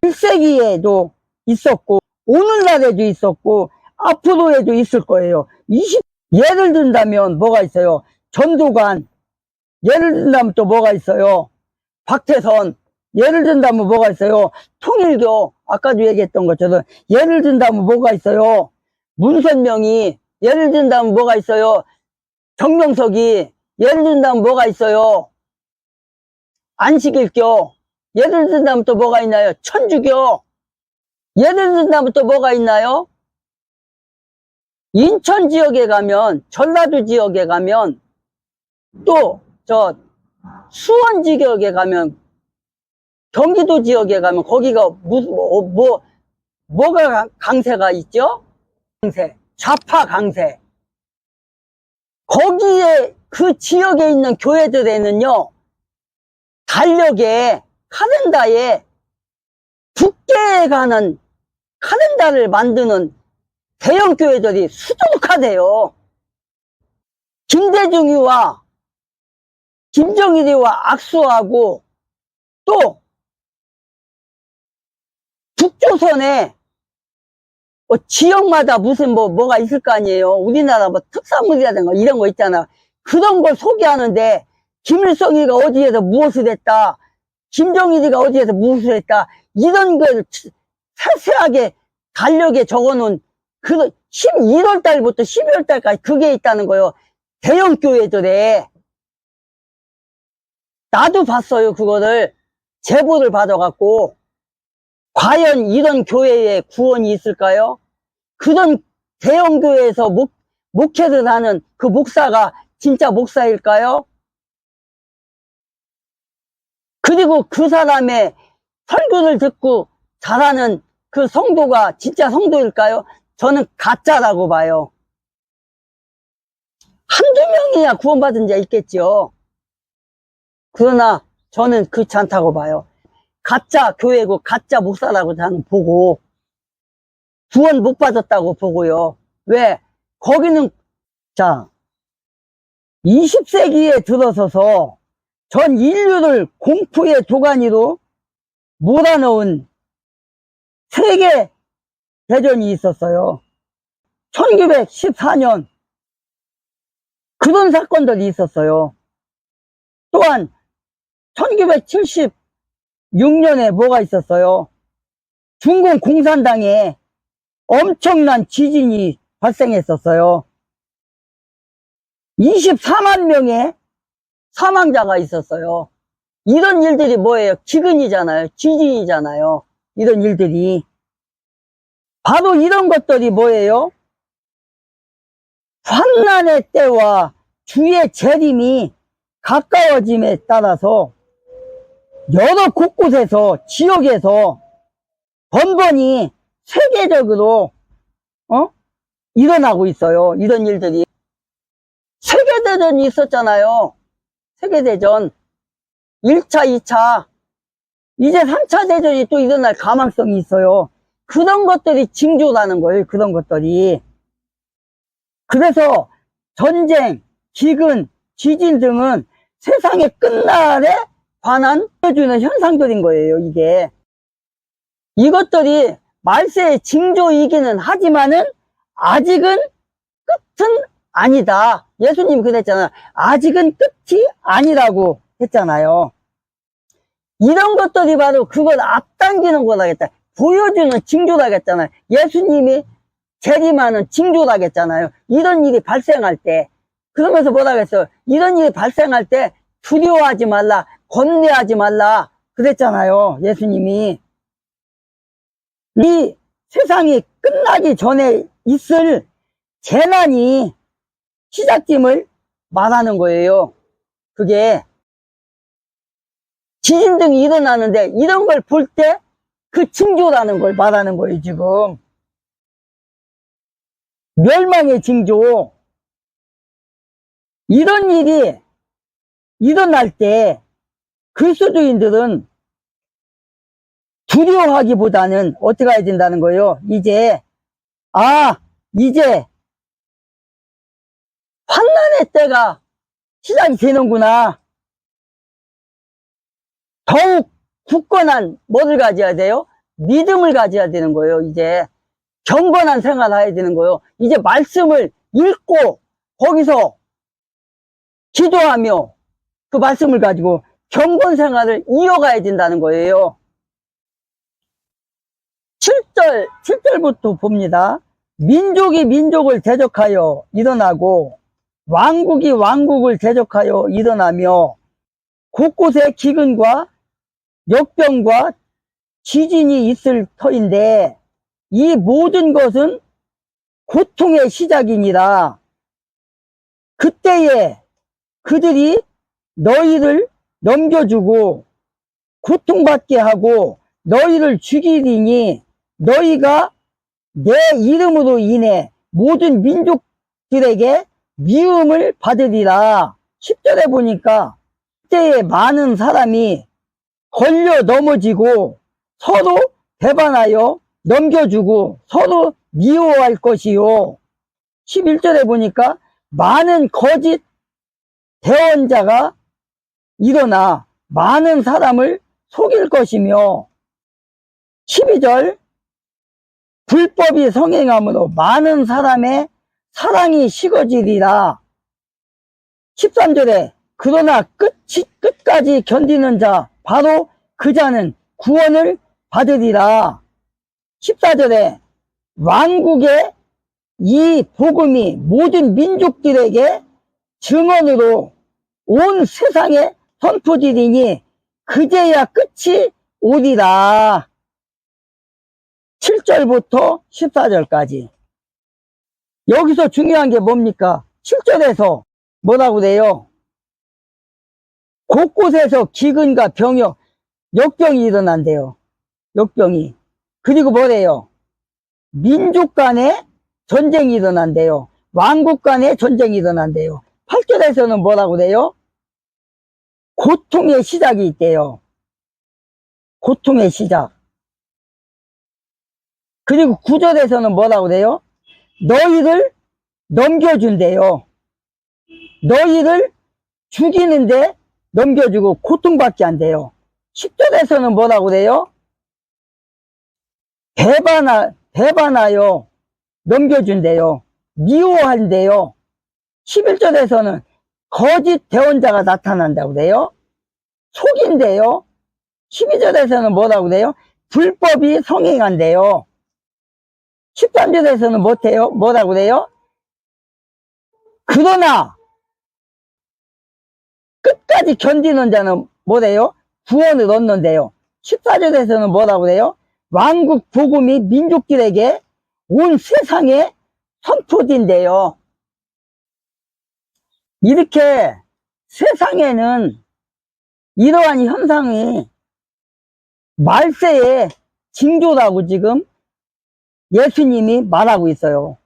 1세기에도 있었고 오늘날에도 있었고 앞으로에도 있을 거예요. 예를 든다면 뭐가 있어요? 전두관. 예를 든다면 또 뭐가 있어요? 박태선. 예를 든다면 뭐가 있어요? 통일교. 아까도 얘기했던 것처럼 예를 든다면 뭐가 있어요? 문선명이. 예를 든다면 뭐가 있어요? 정명석이. 예를 든다면 뭐가 있어요? 안식일교. 예를 든다면 또 뭐가 있나요? 천주교. 예를 든다면 또 뭐가 있나요? 인천 지역에 가면, 전라도 지역에 가면, 또 수원 지역에 가면, 경기도 지역에 가면 거기가 뭐가 강세가 있죠? 강세, 좌파 강세. 거기에 그 지역에 있는 교회들에는요, 달력에 카렌다에 국계에 관한 카렌다를 만드는 대형 교회들이 수두룩하대요. 김대중이와 김정일이와 악수하고 또 북조선에 지역마다 무슨 뭐가 있을 거 아니에요. 우리나라 뭐 특산물이라든가 이런 거 있잖아. 그런 걸 소개하는데 김일성이가 어디에서 무엇을 했다, 김정일이가 어디에서 무엇을 했다, 이런 걸 세세하게 달력에 적어놓은 그 11월 달부터 12월 달까지 그게 있다는 거예요. 대형 교회들에. 나도 봤어요. 그거를 제보를 받아갖고. 과연 이런 교회에 구원이 있을까요? 그런 대형 교회에서 목회를 하는 그 목사가 진짜 목사일까요? 그리고 그 사람의 설교를 듣고 잘하는 그 성도가 진짜 성도일까요? 저는 가짜라고 봐요. 한두 명이야 구원받은 자 있겠죠. 그러나 저는 그렇지 않다고 봐요. 가짜 교회고 가짜 목사라고 저는 보고 구원 못 받았다고 보고요. 왜? 거기는 20세기에 들어서서 전 인류를 공포의 도가니로 몰아넣은 세계 대전이 있었어요. 1914년 그런 사건들이 있었어요. 또한 1976년에 뭐가 있었어요? 중공 공산당에 엄청난 지진이 발생했었어요. 24만 명의 사망자가 있었어요. 이런 일들이 뭐예요? 기근이잖아요. 지진이잖아요. 이런 일들이. 바로 이런 것들이 뭐예요? 환난의 때와 주의 재림이 가까워짐에 따라서 여러 곳곳에서 지역에서 번번이 세계적으로 일어나고 있어요. 이런 일들이. 세계대전이 있었잖아요. 세계대전 1차 2차 이제 3차 대전이 또 일어날 가망성이 있어요. 그런 것들이 징조라는 거예요. 그런 것들이. 그래서 전쟁, 기근, 지진 등은 세상의 끝날에 관한 보여주는 현상들인 거예요. 이게. 이것들이 말세의 징조이기는 하지만은 아직은 끝은 아니다. 예수님이 그랬잖아요. 아직은 끝이 아니라고 했잖아요. 이런 것들이 바로 그걸 앞당기는 거라겠다. 보여주는 징조라겠잖아요. 예수님이 재림하는 징조라겠잖아요. 이런 일이 발생할 때. 그러면서 뭐라 그랬어요? 이런 일이 발생할 때 두려워하지 말라, 겁내하지 말라 그랬잖아요. 예수님이. 이 세상이 끝나기 전에 있을 재난이 시작됨을 말하는 거예요. 그게 지진 등이 일어나는데 이런 걸 볼 때 그 징조라는 걸 말하는 거예요. 지금 멸망의 징조. 이런 일이 일어날 때 그리스도인들은 두려워하기보다는 어떻게 해야 된다는 거예요? 이제 환난의 때가 시작이 되는구나. 더욱 굳건한 뭐를 가져야 돼요? 믿음을 가져야 되는 거예요. 이제 경건한 생활을 해야 되는 거예요. 이제 말씀을 읽고 거기서 기도하며 그 말씀을 가지고 경건 생활을 이어가야 된다는 거예요. 7절부터 봅니다. 민족이 민족을 대적하여 일어나고 왕국이 왕국을 대적하여 일어나며 곳곳에 기근과 역병과 지진이 있을 터인데 이 모든 것은 고통의 시작이니라. 그때에 그들이 너희를 넘겨주고 고통받게 하고 너희를 죽이리니 너희가 내 이름으로 인해 모든 민족들에게 미움을 받으리라. 10절에 보니까 그때에 많은 사람이 걸려 넘어지고 서로 배반하여 넘겨주고 서로 미워할 것이요. 11절에 보니까 많은 거짓 대언자가 일어나 많은 사람을 속일 것이며 12절 불법이 성행함으로 많은 사람의 사랑이 식어지리라. 13절에 그러나 끝까지 견디는 자 바로 그 자는 구원을 받으리라. 14절에 왕국의 이 복음이 모든 민족들에게 증언으로 온 세상에 선포되리니 그제야 끝이 오리라. 7절부터 14절까지. 여기서 중요한 게 뭡니까? 7절에서 뭐라고 그래요? 곳곳에서 기근과 병역, 역병이 일어난대요. 역병이. 그리고 뭐래요? 민족 간에 전쟁이 일어난대요. 왕국 간에 전쟁이 일어난대요. 8절에서는 뭐라고 그래요? 고통의 시작이 있대요. 고통의 시작. 그리고 9절에서는 뭐라고 그래요? 너희를 넘겨준대요. 너희를 죽이는데 넘겨주고 고통받게 한대요. 10절에서는 뭐라고 그래요? 배반하여 넘겨준대요. 미워한대요. 11절에서는 거짓 대언자가 나타난다고 그래요. 속인대요. 12절에서는 뭐라고 그래요? 불법이 성행한대요. 13절에서는 뭐라고 그래요? 그러나 끝까지 견디는 자는 뭐래요? 구원을 얻는데요. 14절에서는 뭐라고 그래요? 왕국 복음이 민족들에게 온 세상에 선포된대요. 이렇게 세상에는 이러한 현상이 말세의 징조라고 지금 예수님이 말하고 있어요.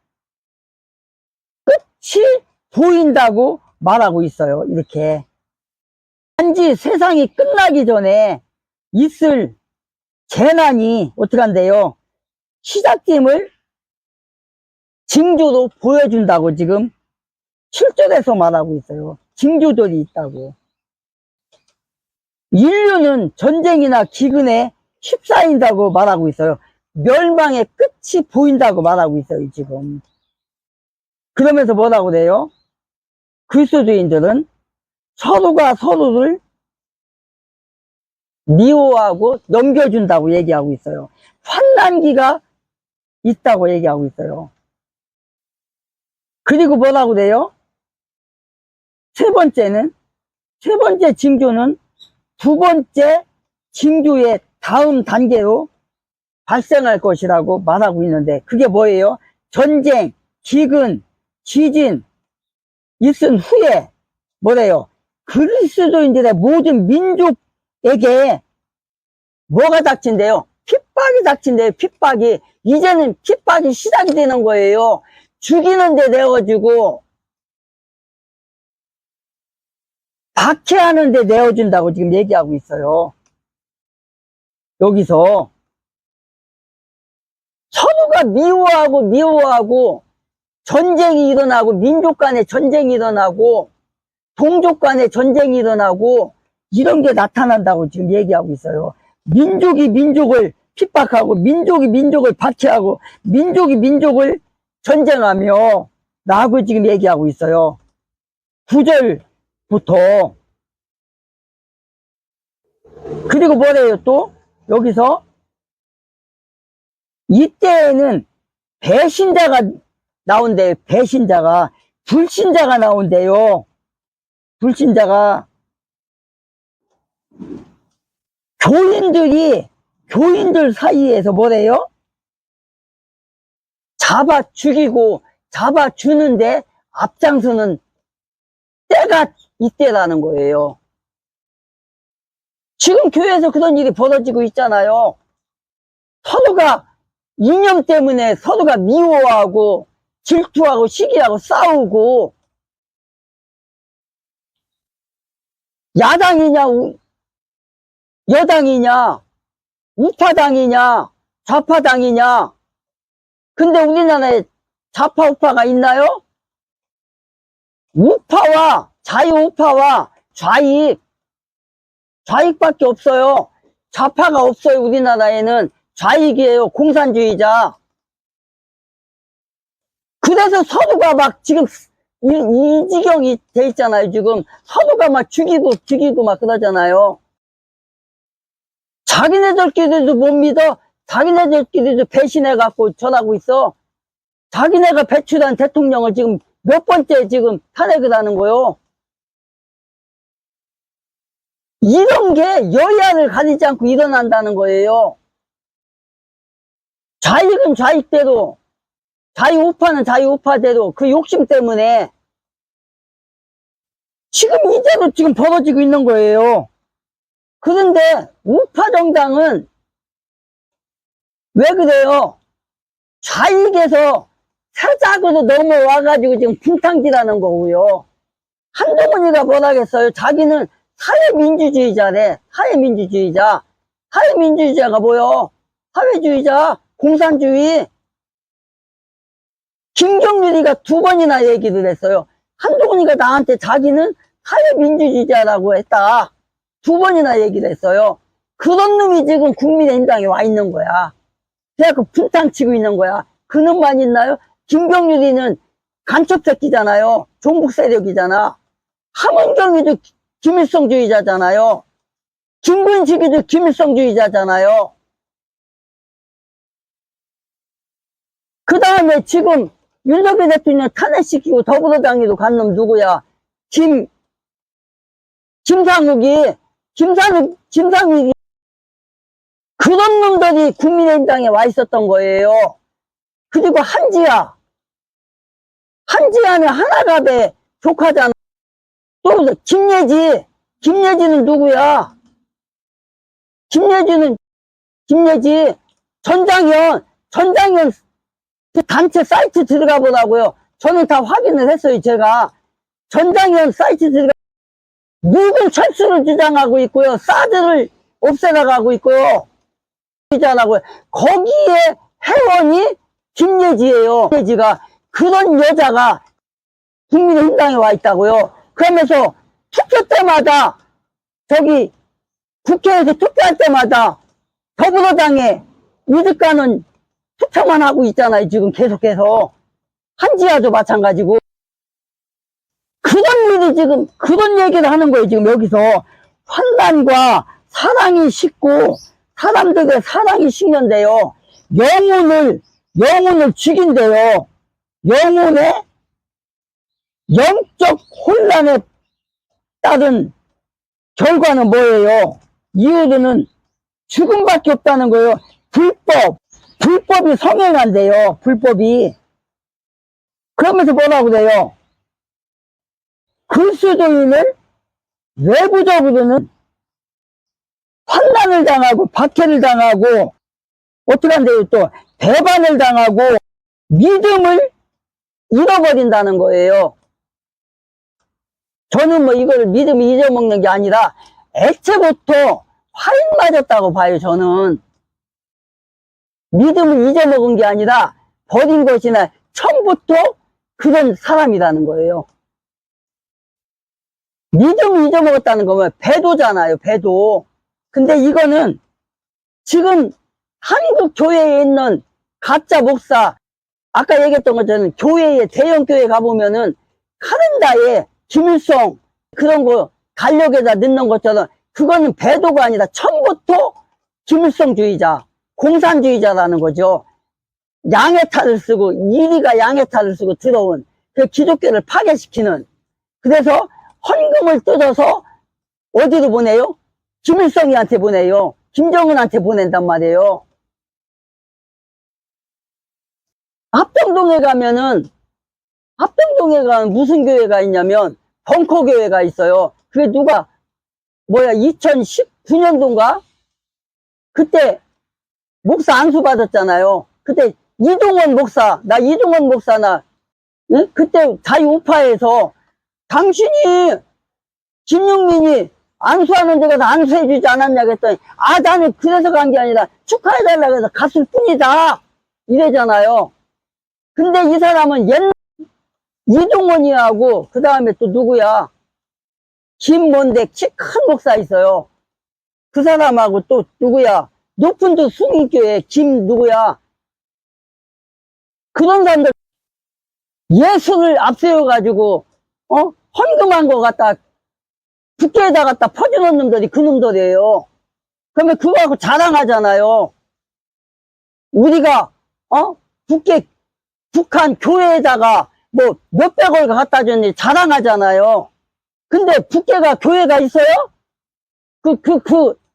끝이 보인다고 말하고 있어요. 이렇게. 단지 세상이 끝나기 전에 있을 재난이 어떻게 한대요? 시작됨을 징조로 보여준다고 지금 7절에서 말하고 있어요. 징조들이 있다고. 인류는 전쟁이나 기근에 휩싸인다고 말하고 있어요. 멸망의 끝이 보인다고 말하고 있어요, 지금. 그러면서 뭐라고 그래요? 그리스도인들은 서로가 서로를 미워하고 넘겨준다고 얘기하고 있어요. 환난기가 있다고 얘기하고 있어요. 그리고 뭐라고 그래요? 세 번째 징조는 두 번째 징조의 다음 단계로 발생할 것이라고 말하고 있는데 그게 뭐예요? 전쟁, 기근, 지진 있은 후에 뭐래요? 그리스도인들의 모든 민족에게 뭐가 닥친대요? 핍박이 닥친대요. 핍박이. 이제는 핍박이 시작이 되는 거예요. 죽이는 데 내어주고 박해하는 데 내어준다고 지금 얘기하고 있어요. 여기서 서로가 미워하고 전쟁이 일어나고 민족 간에 전쟁이 일어나고 동족 간에 전쟁이 일어나고 이런 게 나타난다고 지금 얘기하고 있어요. 민족이 민족을 핍박하고 민족이 민족을 박해하고 민족이 민족을 전쟁하며 라고 지금 얘기하고 있어요. 9절부터. 그리고 뭐래요 또 여기서 이때에는 배신자가 나온대요. 배신자가 불신자가 나온대요. 불신자가 교인들 사이에서 뭐래요? 잡아 죽이고 잡아 주는데 앞장서는 때가 이때라는 거예요. 지금 교회에서 그런 일이 벌어지고 있잖아요. 서로가 이념 때문에 서로가 미워하고 질투하고 시기하고 싸우고 야당이냐 여당이냐 우파당이냐 좌파당이냐. 근데 우리나라에 좌파 우파가 있나요? 우파와 자유우파와 좌익밖에 없어요. 좌파가 없어요. 우리나라에는 좌익이에요. 공산주의자. 그래서 서로가 막 지금 이 지경이 돼 있잖아요. 지금 서로가 막 죽이고 막 그러잖아요. 자기네들끼리도 못 믿어. 자기네들끼리도 배신해갖고 전하고 있어. 자기네가 배출한 대통령을 지금 몇 번째 지금 탄핵을 하는 거요. 이런 게 여야를 가리지 않고 일어난다는 거예요. 좌익은 좌익대로, 자유우파는 자유우파대로 그 욕심 때문에 지금 이대로 지금 벌어지고 있는 거예요. 그런데 우파 정당은 왜 그래요? 좌익에서 사작으로 넘어와가지고 지금 분탕질하는 거고요. 한동훈이가 뭐라겠어요? 자기는 사회민주주의자래. 사회민주주의자. 사회민주주의자가 뭐요? 사회주의자, 공산주의. 김경률이가 2번이나 얘기를 했어요. 한동훈이가 나한테 자기는 사회민주주의자라고 했다. 2번이나 얘기를 했어요. 그런 놈이 지금 국민의힘당에 와 있는 거야. 그래갖고 분탕치고 있는 거야. 그 놈만 있나요? 김경률이는 간첩새끼잖아요. 종북 세력이잖아. 함은경이도 김일성주의자잖아요. 김근식이도 김일성주의자잖아요. 그 다음에 지금 윤석열 대통령 탄핵시키고 더불어당에도 간 놈 누구야? 김상욱이 그런 놈들이 국민의힘당에 와 있었던 거예요. 그리고 한지아는 하나갑의 조카잖아. 또 김예지는 누구야? 김예지 전장현 그 단체 사이트 들어가 보라고요. 저는 다 확인을 했어요. 제가 전장현 사이트 들어가 묵은 철수를 주장하고 있고요. 사드를 없애나가고 있고요. 거기에 회원이 김예지예요. 김예지가 그런 여자가 국민의힘당에 와 있다고요. 그러면서 투표 때마다 저기 국회에서 투표할 때마다 더불어당에 이득가는 투표만 하고 있잖아요. 지금 계속해서. 한지아도 마찬가지고. 그런 일이 지금 그런 얘기를 하는 거예요. 지금 여기서 환란과 사랑이 식고 사람들의 사랑이 식는데요. 영혼을 죽인대요. 영혼의 영적 혼란에 따른 결과는 뭐예요? 이유는 죽음밖에 없다는 거예요. 불법이 성행한대요. 불법이. 그러면서 뭐라고 그래요? 그리스도인을 외부적으로는 환난을 당하고 박해를 당하고 어떻게 한대요? 또 배반을 당하고 믿음을 잃어버린다는 거예요. 저는 뭐 이걸 믿음을 잊어먹는 게 아니라 애초부터 화인 맞았다고 봐요. 저는 믿음을 잊어먹은 게 아니라 버린 것이나 처음부터 그런 사람이라는 거예요. 믿음을 잊어먹었다는 거면 배도잖아요. 배도. 근데 이거는 지금 한국 교회에 있는 가짜 목사, 아까 얘기했던 것처럼 교회에, 대형 교회 가보면은 카렌다에 김일성 그런 거 달력에다 넣는 것처럼 그거는 배도가 아니라 처음부터 김일성주의자, 공산주의자라는 거죠. 양해탈을 쓰고, 이리가 양해탈을 쓰고 들어온 그 기독교를 파괴시키는. 그래서 헌금을 뜯어서 어디로 보내요? 김일성이한테 보내요. 김정은한테 보낸단 말이에요. 합정동에 가면은, 합정동에 가면 무슨 교회가 있냐면 벙커교회가 있어요. 그게 누가 2019년도인가 그때 목사 안수 받았잖아요. 그때 이동원 목사, 응? 그때 자유우파에서 당신이 김용민이 안수하는 데 가서 안수해주지 않았냐 그랬더니, 나는 그래서 간 게 아니라 축하해달라고 해서 갔을 뿐이다 이래잖아요. 근데 이 사람은 옛날 이동원이하고 그 다음에 또 누구야, 김mon대 키 큰 목사 있어요. 그 사람하고 또 누구야, 높은도 숭인교회 김 누구야, 그런 사람들 예수를 앞세워 가지고 헌금한 거 갖다 국회에다 갖다 퍼주는 놈들이 그 놈들이에요. 그러면 그거 갖고 자랑하잖아요. 우리가 북한 교회에다가 뭐 몇백억을 갖다 줬는지 자랑하잖아요. 근데 북계가 교회가 있어요?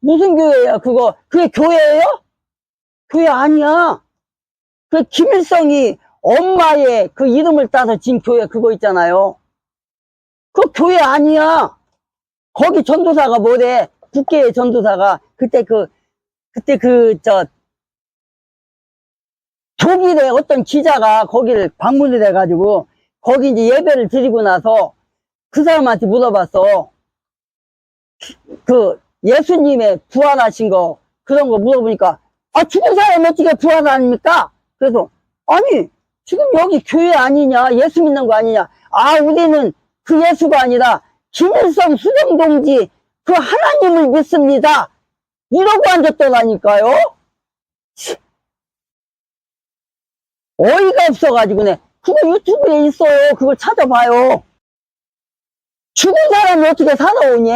무슨 교회야, 그거? 그게 교회예요? 교회 아니야. 그 김일성이 엄마의 그 이름을 따서 진 교회 그거 있잖아요. 그 교회 아니야. 거기 전도사가 뭐래? 북계의 전도사가 그때 독일의 어떤 기자가 거기를 방문을 해가지고 거기 이제 예배를 드리고 나서 그 사람한테 물어봤어. 그 예수님의 부활하신 거 그런 거 물어보니까, 죽은 사람이 어떻게 부활합니까? 그래서 아니 지금 여기 교회 아니냐, 예수 믿는 거 아니냐. 우리는 그 예수가 아니라 김일성 수령동지 그 하나님을 믿습니다 이러고 앉았더라니까요. 어이가 없어가지고네. 그거 유튜브에 있어요. 그걸 찾아봐요. 죽은 사람이 어떻게 살아오니?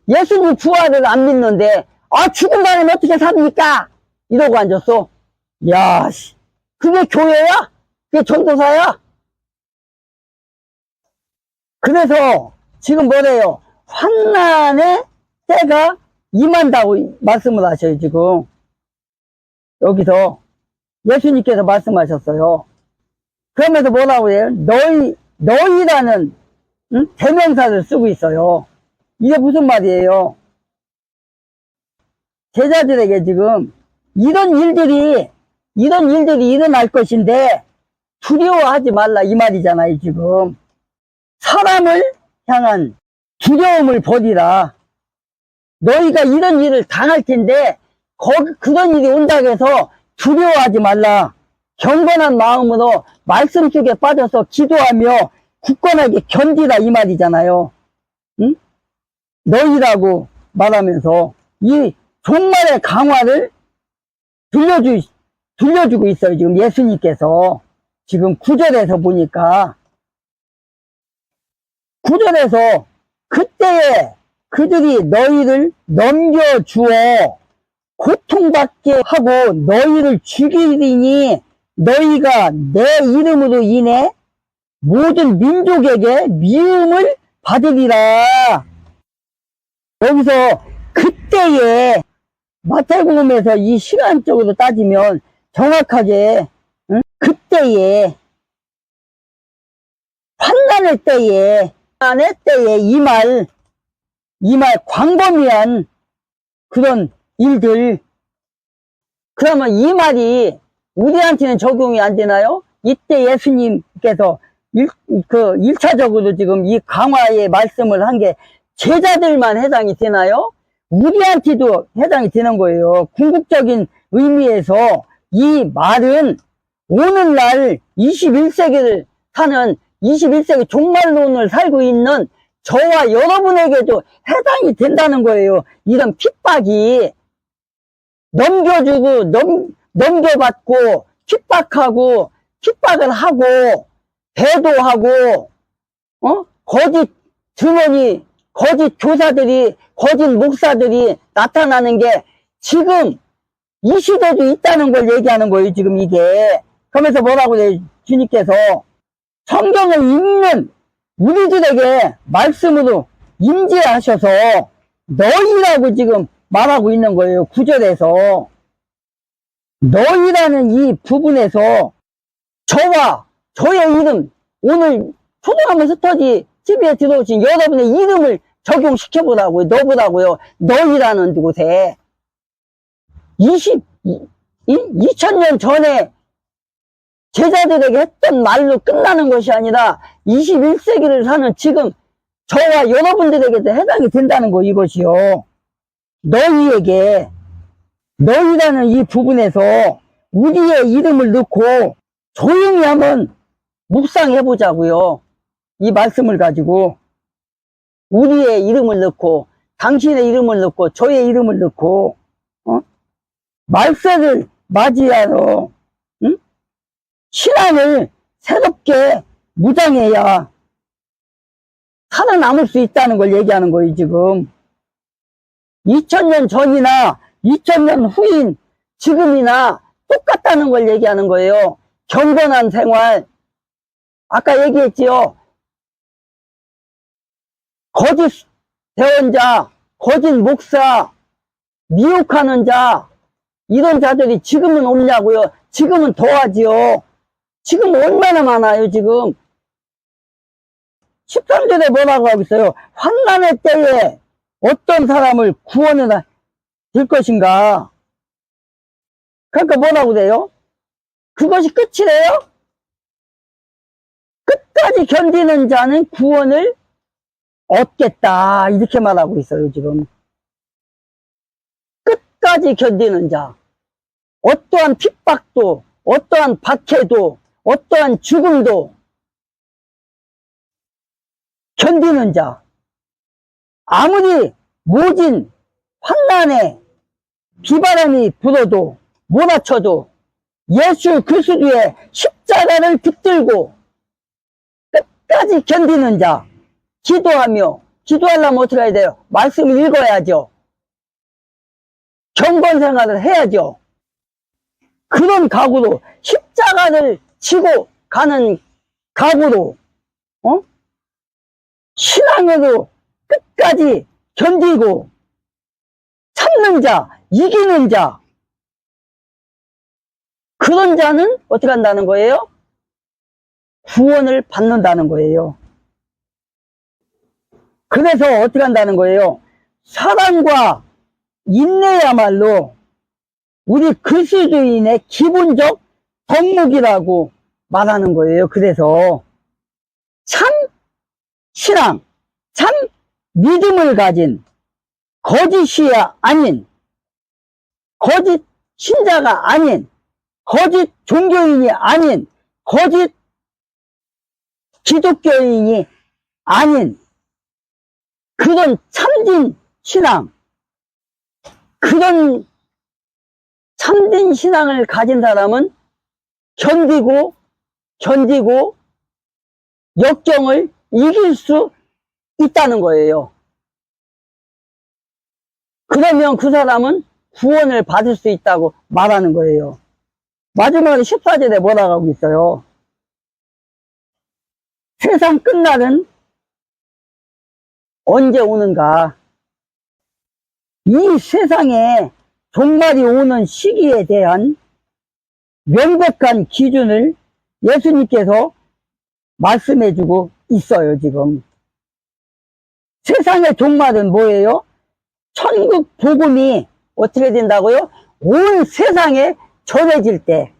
예수님 부활을 안 믿는데 죽은 사람이 어떻게 삽니까? 이러고 앉았어. 야, 그게 교회야? 그게 전도사야? 그래서 지금 뭐래요? 환난의 때가 임한다고 말씀을 하셔요. 지금 여기서 예수님께서 말씀하셨어요. 그러면서 뭐라고 해요? 너희라는 대명사를 쓰고 있어요. 이게 무슨 말이에요? 제자들에게 지금 이런 일들이 일어날 것인데 두려워하지 말라 이 말이잖아요. 지금 사람을 향한 두려움을 버리라. 너희가 이런 일을 당할 텐데 그런 일이 온다고 해서 두려워하지 말라. 경건한 마음으로 말씀 속에 빠져서 기도하며 굳건하게 견디라 이 말이잖아요. 응? 너희라고 말하면서 이 종말의 강화를 들려주고 있어요. 지금 예수님께서 지금 9절에서 보니까, 9절에서 그때에 그들이 너희를 넘겨주어 고통받게 하고 너희를 죽이리니 너희가 내 이름으로 인해 모든 민족에게 미움을 받으리라. 여기서 그때에 마태복음에서 이 시간적으로 따지면 정확하게 그때에 환난의 때에 이 말 광범위한 그런 일들. 그러면 이 말이 우리한테는 적용이 안 되나요? 이때 예수님께서 1차적으로 지금 이 강화의 말씀을 한 게 제자들만 해당이 되나요? 우리한테도 해당이 되는 거예요. 궁극적인 의미에서 이 말은 오늘날 21세기를 사는 21세기 종말론을 살고 있는 저와 여러분에게도 해당이 된다는 거예요. 이런 핍박이. 넘겨주고, 넘겨받고, 핍박을 하고, 배도하고, 거짓 증언이, 거짓 교사들이, 거짓 목사들이 나타나는 게 지금 이 시대도 있다는 걸 얘기하는 거예요, 지금 이게. 그러면서 뭐라고 해요, 주님께서. 성경을 읽는 우리들에게 말씀으로 임재하셔서 너희라고 지금 말하고 있는 거예요, 9절에서. 너희라는 이 부분에서 저와 저의 이름, 오늘 초등학교 스터디 TV에 들어오신 여러분의 이름을 적용시켜보라고요. 넣어보라고요. 너희라는 곳에 2000년 전에 제자들에게 했던 말로 끝나는 것이 아니라 21세기를 사는 지금 저와 여러분들에게도 해당이 된다는 거, 이것이요. 너희에게, 너희라는 이 부분에서 우리의 이름을 넣고 조용히 한번 묵상해 보자고요. 이 말씀을 가지고 우리의 이름을 넣고 당신의 이름을 넣고 저의 이름을 넣고 말세를 맞이하러 신앙을 새롭게 무장해야 살아남을 수 있다는 걸 얘기하는 거예요, 지금. 2000년 전이나 2000년 후인 지금이나 똑같다는 걸 얘기하는 거예요. 경건한 생활. 아까 얘기했지요. 거짓 대원자, 거짓 목사, 미혹하는 자, 이런 자들이 지금은 없냐고요. 지금은 더하지요. 지금 얼마나 많아요, 지금. 13절에 뭐라고 하고 있어요? 환난의 때에 어떤 사람을 구원해 줄 것인가? 그러니까 뭐라고 돼요? 그것이 끝이래요? 끝까지 견디는 자는 구원을 얻겠다. 이렇게 말하고 있어요, 지금. 끝까지 견디는 자. 어떠한 핍박도, 어떠한 박해도, 어떠한 죽음도 견디는 자. 아무리 모진 환난에 비바람이 불어도 몰아쳐도 예수 그리스도의 십자가를 붙들고 끝까지 견디는 자. 기도하며, 기도하려면 어떻게 해야 돼요? 말씀을 읽어야죠. 경건 생활을 해야죠. 그런 각오로, 십자가를 지고 가는 각오로, 신앙으로 끝까지 견디고 참는 자, 이기는 자, 그런 자는 어떻게 한다는 거예요? 구원을 받는다는 거예요. 그래서 어떻게 한다는 거예요? 사랑과 인내야말로 우리 그리스도인의 기본적 덕목이라고 말하는 거예요. 그래서 참 신앙, 참 믿음을 가진 거짓이 아닌, 거짓 신자가 아닌, 거짓 종교인이 아닌, 거짓 기독교인이 아닌 그런 참진 신앙, 그런 참된 신앙을 가진 사람은 견디고 역경을 이길 수 있다는 거예요. 그러면 그 사람은 구원을 받을 수 있다고 말하는 거예요. 마지막에 14절에 뭐라고 하고 있어요? 세상 끝날은 언제 오는가? 이 세상에 종말이 오는 시기에 대한 명백한 기준을 예수님께서 말씀해주고 있어요, 지금. 세상의 종말은 뭐예요? 천국 복음이 어떻게 된다고요? 온 세상에 전해질 때,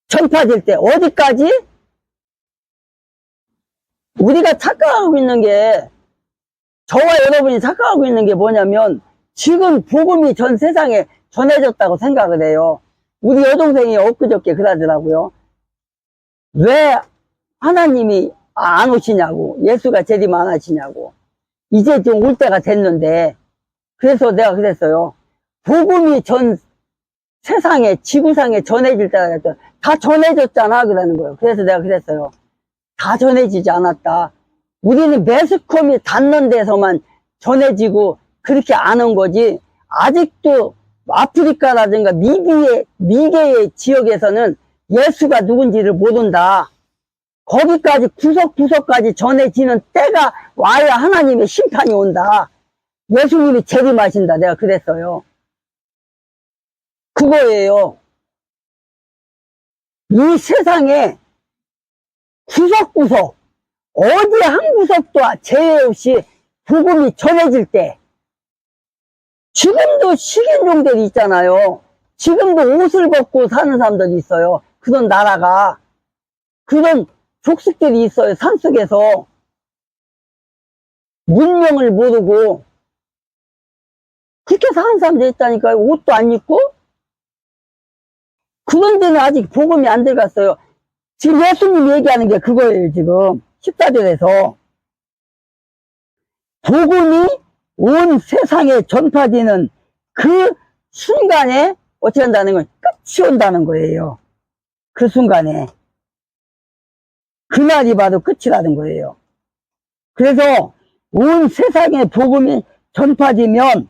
전파될 때, 어디까지? 우리가 착각하고 있는 게, 저와 여러분이 착각하고 있는 게 뭐냐면, 지금 복음이 전 세상에 전해졌다고 생각을 해요. 우리 여동생이 엊그저께 그러더라고요. 왜 하나님이 안 오시냐고, 예수가 재림 안 하시냐고. 이제 좀 올 때가 됐는데, 그래서 내가 그랬어요. 복음이 전 세상에, 지구상에 전해질 때가 됐다. 다 전해졌잖아. 그러는 거예요. 그래서 내가 그랬어요. 다 전해지지 않았다. 우리는 매스컴이 닿는 데서만 전해지고 그렇게 아는 거지. 아직도 아프리카라든가 미개의 지역에서는 예수가 누군지를 모른다. 거기까지 구석구석까지 전해지는 때가 와야 하나님의 심판이 온다. 예수님이 재림하신다. 내가 그랬어요. 그거예요. 이 세상에 구석구석 어디 한 구석도 제외 없이 복음이 전해질 때, 지금도 식인종들이 있잖아요. 지금도 옷을 벗고 사는 사람들이 있어요. 그런 나라가, 그런 족속들이 있어요. 산속에서 문명을 모르고 그렇게 사는 사람들이 있다니까요. 옷도 안 입고. 그런 데는 아직 복음이 안 들어갔어요. 지금 예수님이 얘기하는 게 그거예요. 지금 14절에서 복음이 온 세상에 전파되는 그 순간에 어떻게 한다는 건 끝이 온다는 거예요. 그 순간에. 그날이 바로 끝이라는 거예요. 그래서 온 세상에 복음이 전파되면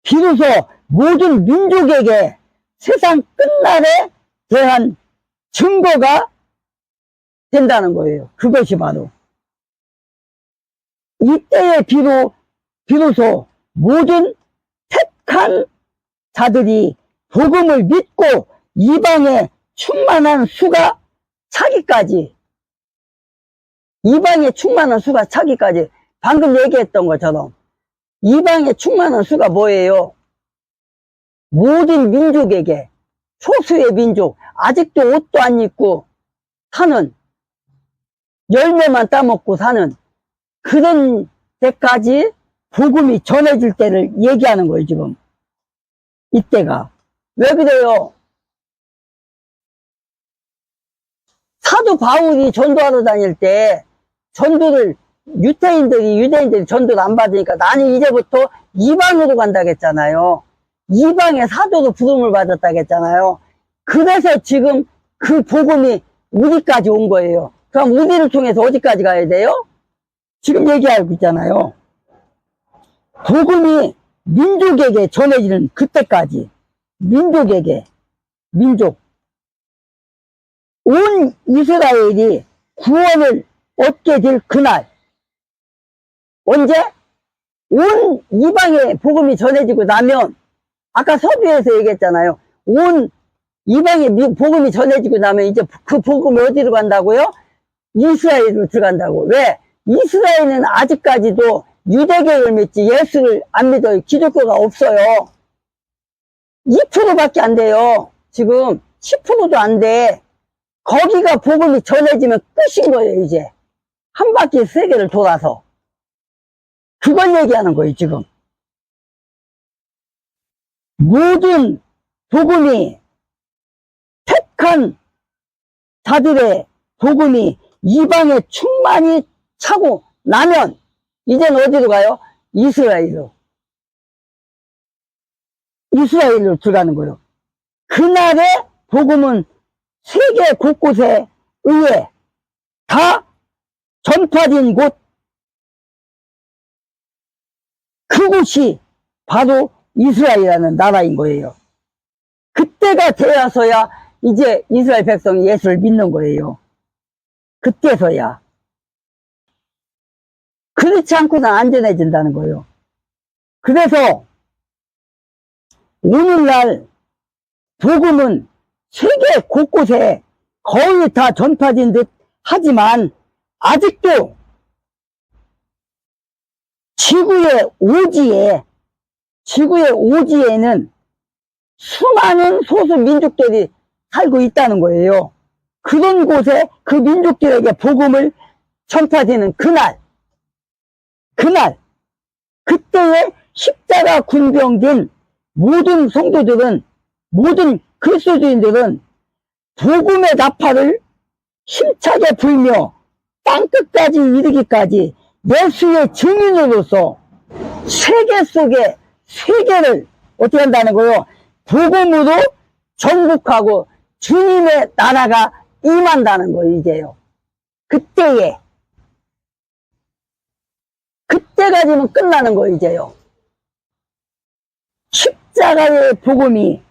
비로소 모든 민족에게 세상 끝날에 대한 증거가 된다는 거예요. 그것이 바로 이때에 비로소 모든 택한 자들이 복음을 믿고 이방에 충만한 수가 차기까지, 이방에 충만한 수가 차기까지, 방금 얘기했던 것처럼 이방에 충만한 수가 뭐예요? 모든 민족에게, 소수의 민족, 아직도 옷도 안 입고 사는, 열매만 따먹고 사는 그런 때까지 복음이 전해질 때를 얘기하는 거예요. 지금 이때가. 왜 그래요? 사도 바울이 전도하러 다닐 때 전도를 유대인들이 전도를 안 받으니까 나는 이제부터 이방으로 간다고 했잖아요. 이방의 사도로 부름을 받았다고 했잖아요. 그래서 지금 그 복음이 우리까지 온 거예요. 그럼 우리를 통해서 어디까지 가야 돼요? 지금 얘기하고 있잖아요. 복음이 민족에게 전해지는 그때까지, 민족에게, 온 이스라엘이 구원을 얻게 될 그날, 언제? 온 이방에 복음이 전해지고 나면, 아까 서두에서 얘기했잖아요. 온 이방에 복음이 전해지고 나면 이제 그 복음이 어디로 간다고요? 이스라엘로 들어간다고. 왜? 이스라엘은 아직까지도 유대교를 믿지 예수를 안 믿어요. 기독교가 없어요. 2%밖에 안 돼요. 지금 10%도 안 돼. 거기가 복음이 전해지면 끝인 거예요. 이제 한 바퀴 세계를 돌아서. 그걸 얘기하는 거예요. 지금 모든 복음이, 택한 자들의 복음이 이방에 충만히 차고 나면 이제는 어디로 가요? 이스라엘로 들어가는 거예요. 그날의 복음은 세계 곳곳에 의해 다 전파된 곳, 그곳이 바로 이스라엘이라는 나라인 거예요. 그때가 되어서야 이제 이스라엘 백성이 예수를 믿는 거예요. 그때서야. 그렇지 않고는 안전해진다는 거예요. 그래서 오늘날 복음은 세계 곳곳에 거의 다 전파된 듯 하지만 아직도 지구의 오지에는 수많은 소수 민족들이 살고 있다는 거예요. 그런 곳에 그 민족들에게 복음을 전파되는 그때에 십자가 군병된 모든 성도들은, 모든 그리스도인들은 복음의 나팔을 힘차게 불며 땅끝까지 이르기까지 예수의 증인으로서 세계 속에 세계를 어떻게 한다는 거요? 복음으로 전국하고 주님의 나라가 임한다는 거예요, 이제요. 그때까지면 끝나는 거예요, 이제요. 십자가의 복음이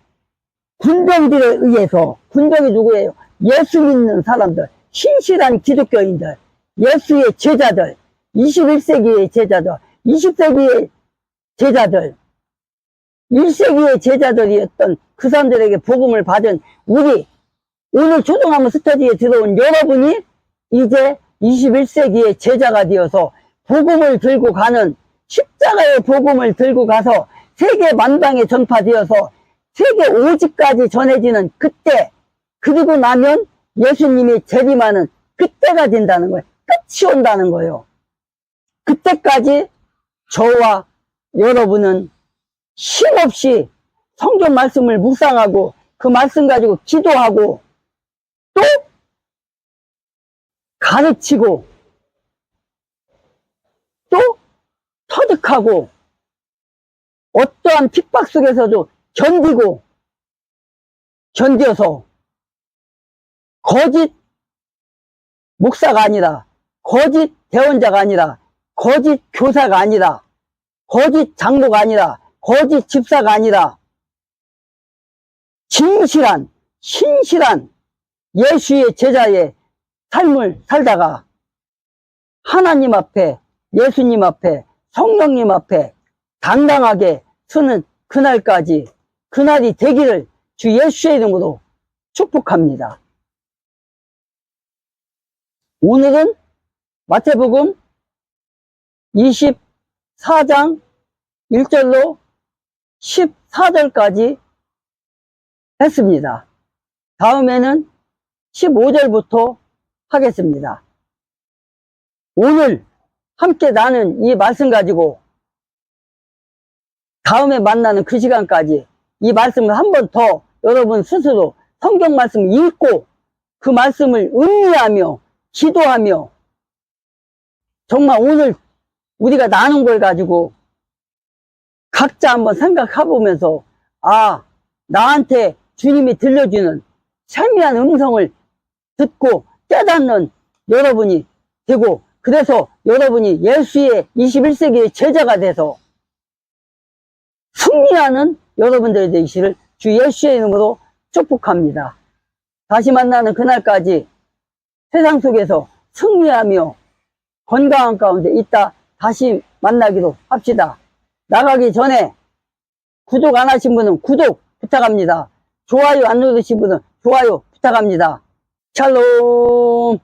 군병들에 의해서, 군병이 누구예요? 예수 믿는 사람들, 신실한 기독교인들, 예수의 제자들, 21세기의 제자들, 20세기의 제자들, 1세기의 제자들이었던 그 사람들에게 복음을 받은 우리, 오늘 초등학교 스터디에 들어온 여러분이 이제 21세기의 제자가 되어서 복음을 들고 가는, 십자가의 복음을 들고 가서 세계 만방에 전파되어서 세계 오직까지 전해지는 그때, 그리고 나면 예수님이 재림하는 그때가 된다는 거예요. 끝이 온다는 거예요. 그때까지 저와 여러분은 쉼없이 성경 말씀을 묵상하고 그 말씀 가지고 기도하고 또 가르치고 또 터득하고 어떠한 핍박 속에서도 견뎌서 거짓 목사가 아니라, 거짓 대원자가 아니라, 거짓 교사가 아니라, 거짓 장로가 아니라, 거짓 집사가 아니라 진실한 신실한 예수의 제자의 삶을 살다가 하나님 앞에, 예수님 앞에, 성령님 앞에 당당하게 서는 그날까지, 그날이 되기를 주 예수의 이름으로 축복합니다. 오늘은 마태복음 24장 1절로 14절까지 했습니다. 다음에는 15절부터 하겠습니다. 오늘 함께 나눈 이 말씀 가지고 다음에 만나는 그 시간까지 이 말씀을 한 번 더 여러분 스스로 성경 말씀을 읽고 그 말씀을 음미하며 기도하며 정말 오늘 우리가 나눈 걸 가지고 각자 한번 생각해 보면서, 아, 나한테 주님이 들려주는 세미한 음성을 듣고 깨닫는 여러분이 되고, 그래서 여러분이 예수의 21세기의 제자가 돼서 승리하는 여러분들이 되시기를 주 예수의 이름으로 축복합니다. 다시 만나는 그날까지 세상 속에서 승리하며 건강한 가운데 있다 다시 만나기로 합시다. 나가기 전에 구독 안 하신 분은 구독 부탁합니다. 좋아요 안 누르신 분은 좋아요 부탁합니다. 샬롬.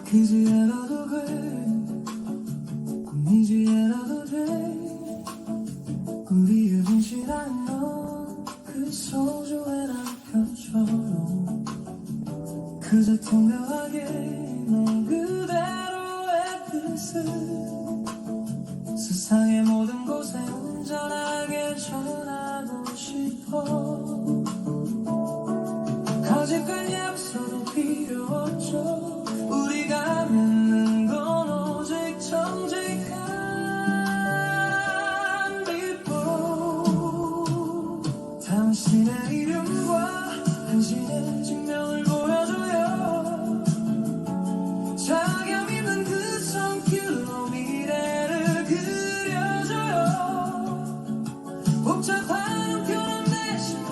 그지 않아도 돼, 꿈이지 않아도 돼. 우리의 분실한 넌그 소중한 남편처럼 그저 통렬하게 넌 그대로의 뜻을 세상의 모든 곳에 온전하게 전하고 싶어. 아직은 약속은 필요 없죠. 우리가 맺는 건 오직 정직한 믿고 당신의 이름과 당신의 증명을 보여줘요. 자격 있는 그 손길로 미래를 그려줘요. 복잡한 표현 대신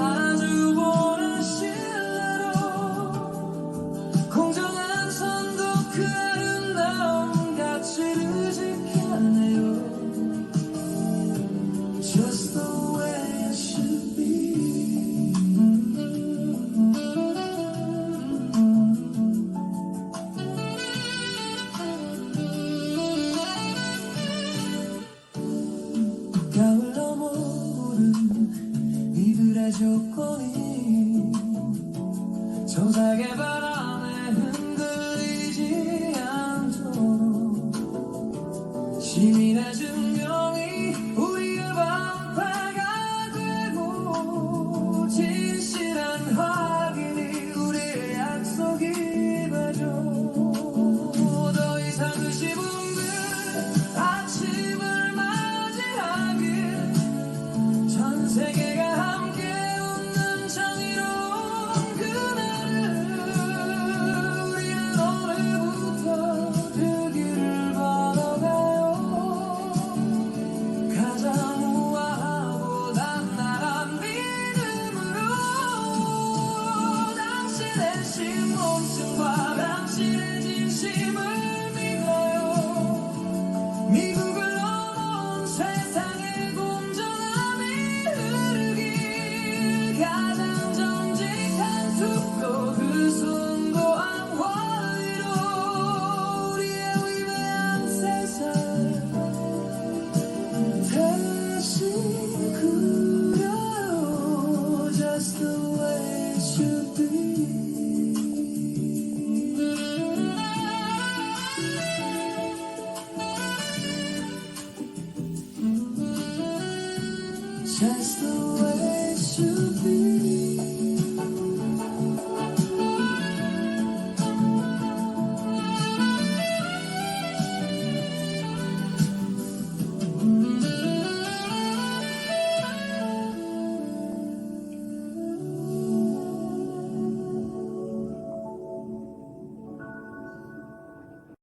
시민의 증명이 우리의 방패가 되고 진실한 확인이 우리의 약속이 되죠. 더 이상 의심 없는 아침을 맞이하길 전 세계가 함께 웃는 정의로운 그날을 우리는 오늘부터 그 길을 걸어가요. 가장 우아하고 단단한 믿음으로 당신의 신몸승과 당신의 진심을 믿어요. 미국을 넘어온 세상의 공정함이 흐르길 가장 정직한 투표 그 순고한 권리로 우리의 위대한 세상 다시 그려요. Just the way it should be. Just the